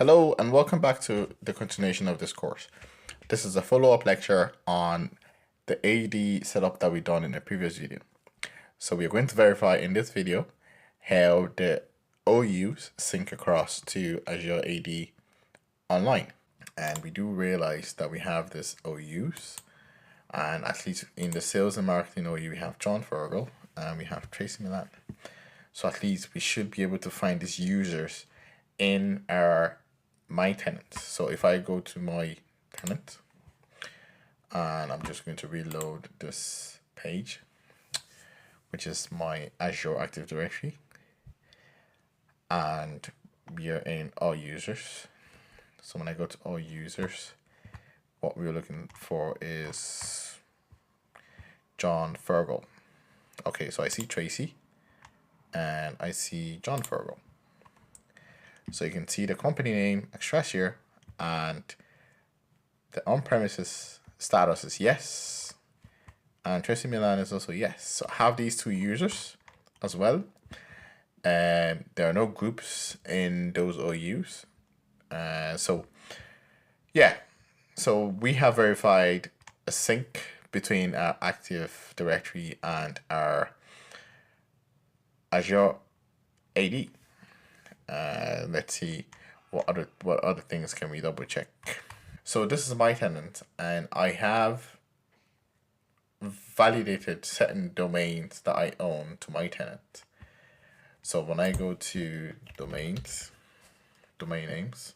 Hello and welcome back to the continuation of this course. This is a follow-up lecture on the AD setup that we done in a previous video. So we are going to verify in this video how the OUs sync across to Azure AD Online. And we do realize that we have this OUs, and at least in the sales and marketing OU we have John Fergal and we have Tracy Milan. So at least we should be able to find these users in our my tenant. So if I go to my tenant and I'm just going to reload this page, which is my Azure Active Directory, and we are in all users. So when I go to all users, what we're looking for is John Fergal. Okay, so I see Tracy and I see John Fergal. So you can see the company name expressed here, and the on-premises status is yes, and Tracy Milan is also yes. So I have these two users as well, and there are no groups in those OUs. So we have verified a sync between our Active Directory and our Azure AD. Let's see what other things can we double check. So this is my tenant, and I have validated certain domains that I own to my tenant. So when I go to domain names,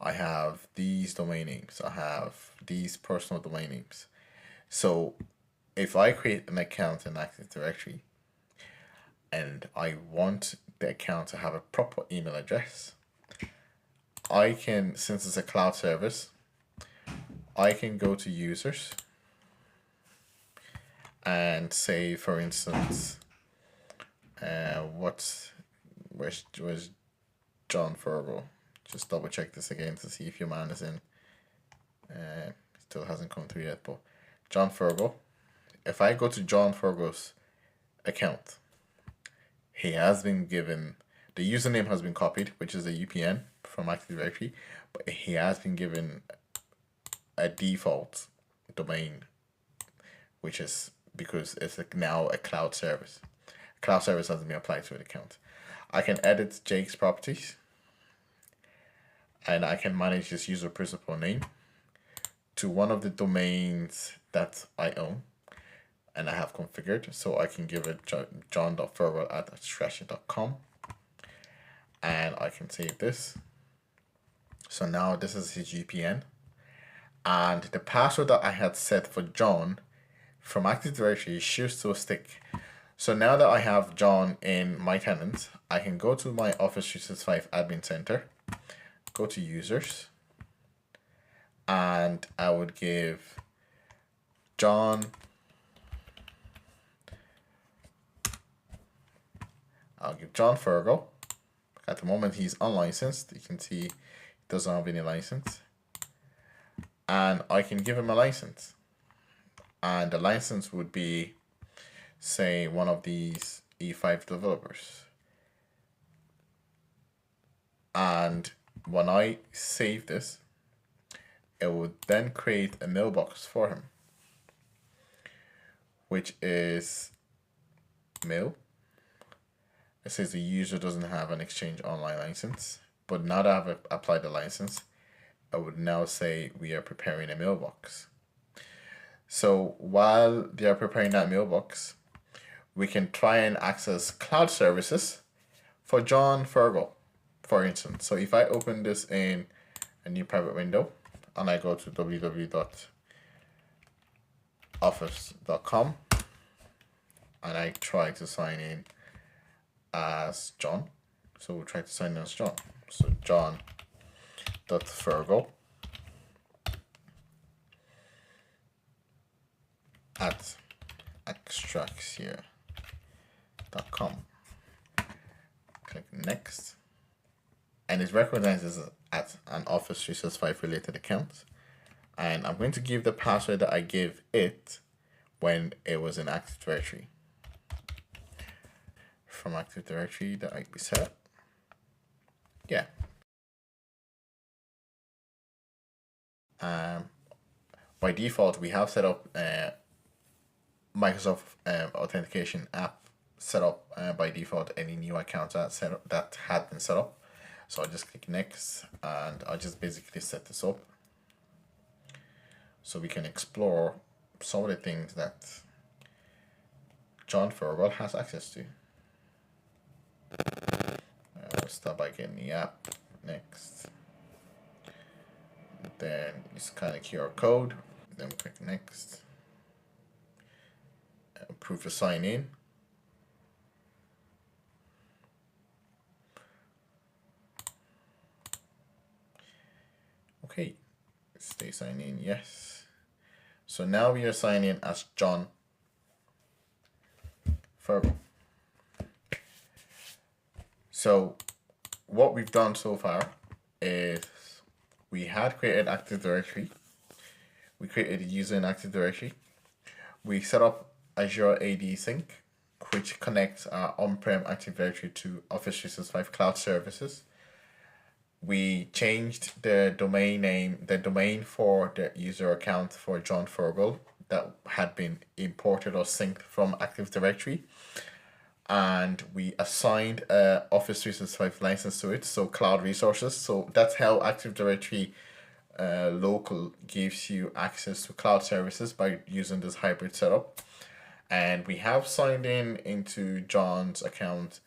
I have these domain names. I have these personal domain names. So if I create an account in Active Directory and I want the account to have a proper email address, I can, since it's a cloud service, I can go to users and say, for instance, was John Fergal. Just double check this again to see if your man is in. Still hasn't come through yet, but John Fergal. If I go to John Fergal's account, he has been given, the username has been copied, which is a UPN from Active Directory, but he has been given a default domain, which is because it's now a cloud service. A cloud service hasn't been applied to an account. I can edit Jake's properties, and I can manage this user principal name to one of the domains that I own and I have configured. So I can give it john.fergal@azure.com, and I can save this. So now this is his GPN, and the password that I had set for John from Active Directory should still stick. So now that I have John in my tenant, I can go to my Office 365 Admin Center, go to users, and I would give John, I'll give John Fergal. At the moment he's unlicensed. You can see he doesn't have any license. And I can give him a license. And the license would be, say, one of these E5 developers. And when I save this, it would then create a mailbox for him, which is mail. It says the user doesn't have an Exchange Online license, but now that I've applied the license, I would now say we are preparing a mailbox. So while they are preparing that mailbox, we can try and access cloud services for John Fergal, for instance. So if I open this in a new private window and I go to www.office.com and I try to sign in as John. So we'll try to sign in as John. So John.Fergal at extracthere.com. Click next, and it recognizes as an Office 365 related account, and I'm going to give the password that I gave it when it was in Active Directory. From Active Directory that I set. Yeah, By default, we have set up Microsoft authentication app set up by default. Any new accounts that had been set up. So I'll just click next, and I'll just basically set this up so we can explore some of the things that John Farwell has access to. We'll start by getting the app. Next. Then you scan a QR code. Then click next. Proof to sign in. Okay. Stay signed in. Yes. So now we are signing in as John Farwell. So what we've done so far is we had created Active Directory. We created a user in Active Directory. We set up Azure AD Sync, which connects our on-prem Active Directory to Office 365 cloud services. We changed the domain name, the domain for the user account for John Farwell that had been imported or synced from Active Directory. And we assigned a Office 365 license to it, so cloud resources. So that's how Active Directory local gives you access to cloud services by using this hybrid setup. And we have signed in into John's account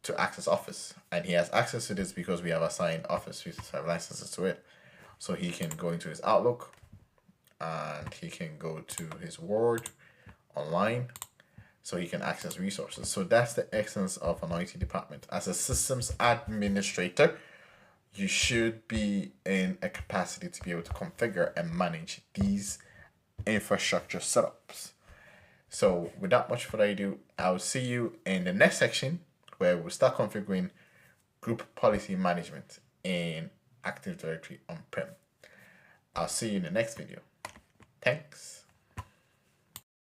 to access Office, and he has access to this because we have assigned Office 365 licenses to it. So he can go into his Outlook, and he can go to his Word online, so he can access resources. So that's the essence of an IT department. As a systems administrator, you should be in a capacity to be able to configure and manage these infrastructure setups. So without much further ado, I'll see you in the next section where we'll start configuring group policy management in Active Directory on-prem. I'll see you in the next video. Thanks.